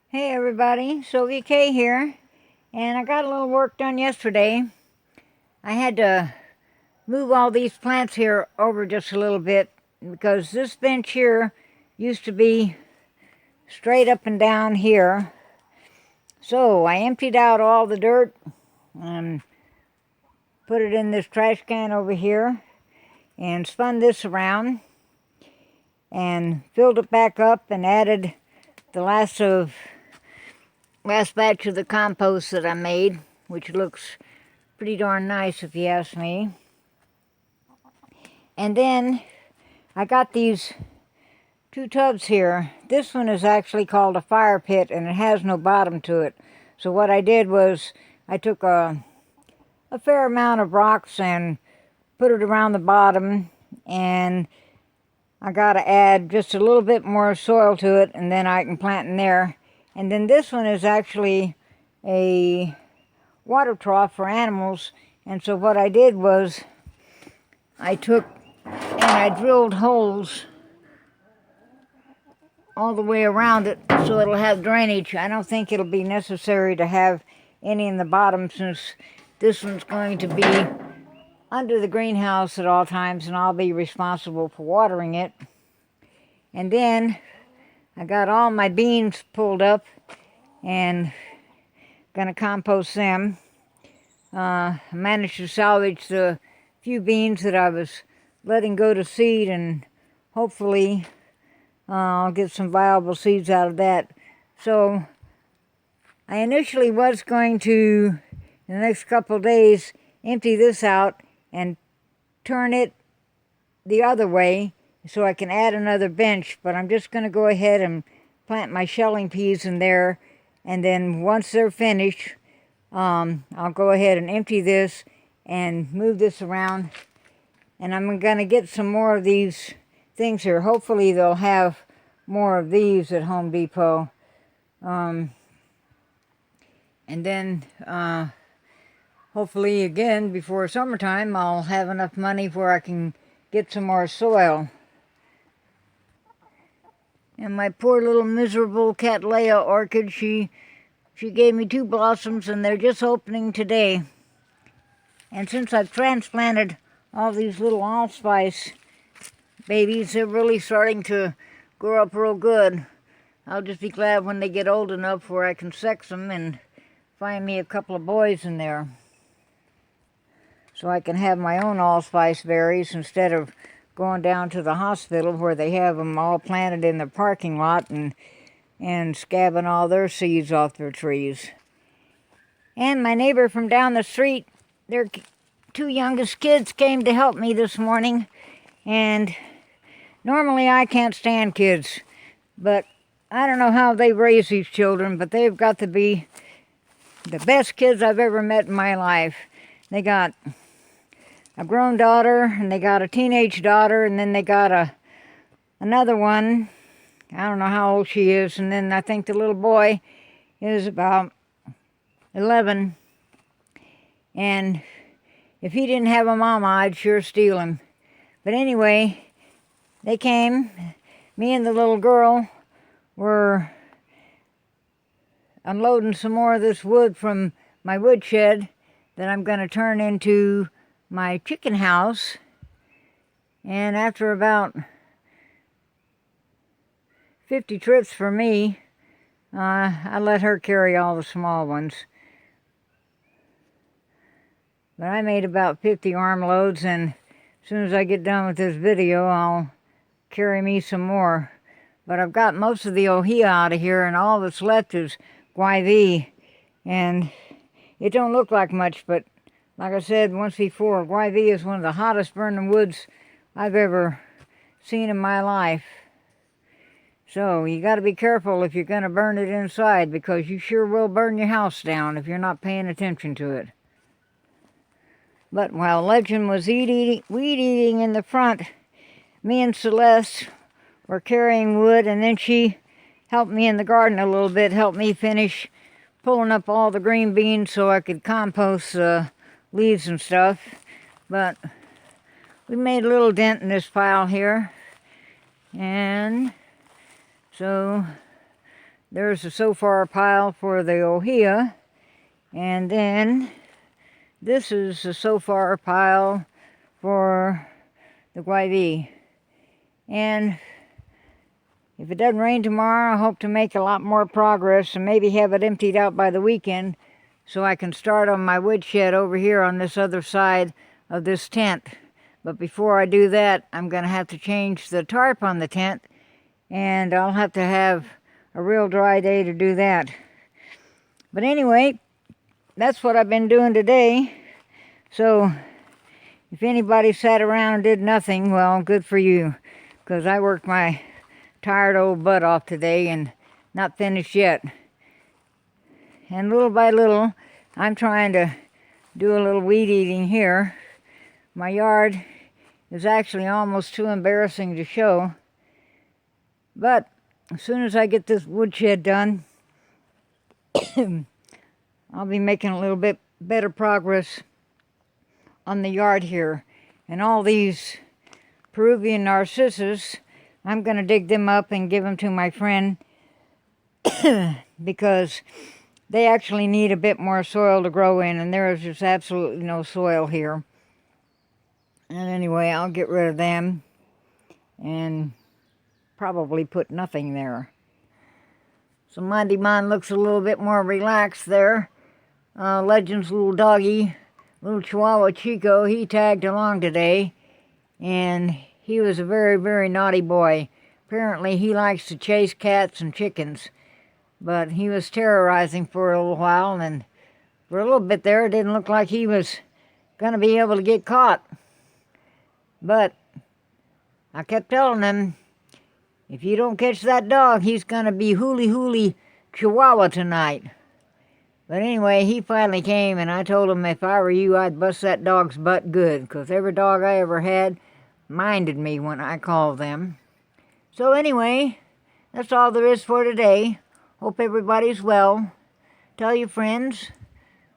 Hey everybody, Sylvia K here, and I got a little work done yesterday. I had to move all these plants here over just a little bit because this bench here used to be straight up and down here. So I emptied out all the dirt and put it in this trash can over here and spun this around and filled it back up and added the last batch of the compost that I made, which looks pretty darn nice if you ask me. And then I got these two tubs here. This one is actually called a fire pit and it has no bottom to it. So what I did was I took a fair amount of rocks and put it around the bottom, and I got to add just a little bit more soil to it and then I can plant in there. And then this one is actually a water trough for animals. And so what I did was I took and I drilled holes all the way around it so it'll have drainage. I don't think it'll be necessary to have any in the bottom since this one's going to be under the greenhouse at all times and I'll be responsible for watering it. And then I got all my beans pulled up and gonna compost them. I managed to salvage the few beans that I was letting go to seed, and hopefully I'll get some viable seeds out of that. So I initially was going to, in the next couple of days, empty this out and turn it the other way so I can add another bench, but I'm just going to go ahead and plant my shelling peas in there, and then once they're finished, I'll go ahead and empty this and move this around, and I'm going to get some more of these things here. Hopefully they'll have more of these at Home Depot, and then hopefully again before summertime I'll have enough money where I can get some more soil. And my poor little miserable Cattleya orchid, she gave me 2 blossoms and they're just opening today. And since I've transplanted all these little allspice babies, they're really starting to grow up real good. I'll just be glad when they get old enough where I can sex them and find me a couple of boys in there, so I can have my own allspice berries instead of going down to the hospital where they have them all planted in the parking lot and scabbing all their seeds off their trees. And my neighbor from down the street, their 2 youngest kids came to help me this morning. And normally I can't stand kids, but I don't know how they raise these children, but they've got to be the best kids I've ever met in my life. They got a grown daughter, and they got a teenage daughter, and then they got another one. I don't know how old she is, and then I think the little boy is about 11. And if he didn't have a mama, I'd sure steal him. But anyway, they came. Me and the little girl were unloading some more of this wood from my woodshed that I'm going to turn into my chicken house. And after about 50 trips for me, I let her carry all the small ones. But I made about 50 arm loads, and as soon as I get done with this video, I'll carry me some more. But I've got most of the ohia out of here, and all that's left is guayvi. And it don't look like much, but like I said once before, guayvi is one of the hottest burning woods I've ever seen in my life. So you got to be careful if you're going to burn it inside, because you sure will burn your house down if you're not paying attention to it. But while Legend was weed eating in the front, me and Celeste were carrying wood, and then she helped me in the garden a little bit, helped me finish pulling up all the green beans so I could compost leaves and stuff. But we made a little dent in this pile here, and so there's the so far pile for the ohia, and then this is the so far pile for the guayvi. And if it doesn't rain tomorrow, I hope to make a lot more progress and maybe have it emptied out by the weekend so I can start on my woodshed over here on this other side of this tent. But before I do that, I'm going to have to change the tarp on the tent, and I'll have to have a real dry day to do that. But anyway, that's what I've been doing today. So if anybody sat around and did nothing, well, good for you, because I worked my tired old butt off today and not finished yet. And little by little, I'm trying to do a little weed eating here. My yard is actually almost too embarrassing to show, but as soon as I get this woodshed done, I'll be making a little bit better progress on the yard here. And all these Peruvian narcissus, I'm going to dig them up and give them to my friend because they actually need a bit more soil to grow in, and there is just absolutely no soil here. And anyway, I'll get rid of them and probably put nothing there. So Monty Man looks a little bit more relaxed there. Legend's little doggy, little Chihuahua Chico, he tagged along today, and he was a very, very naughty boy. Apparently he likes to chase cats and chickens, but he was terrorizing for a little while, and for a little bit there it didn't look like he was going to be able to get caught. But I kept telling him, if you don't catch that dog, he's going to be hooly Chihuahua tonight. But anyway, he finally came, and I told him if I were you, I'd bust that dog's butt good, because every dog I ever had minded me when I called them. So anyway, that's all there is for today. Hope everybody's well. Tell your friends.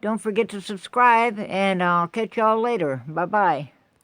Don't forget to subscribe, and I'll catch y'all later. Bye-bye.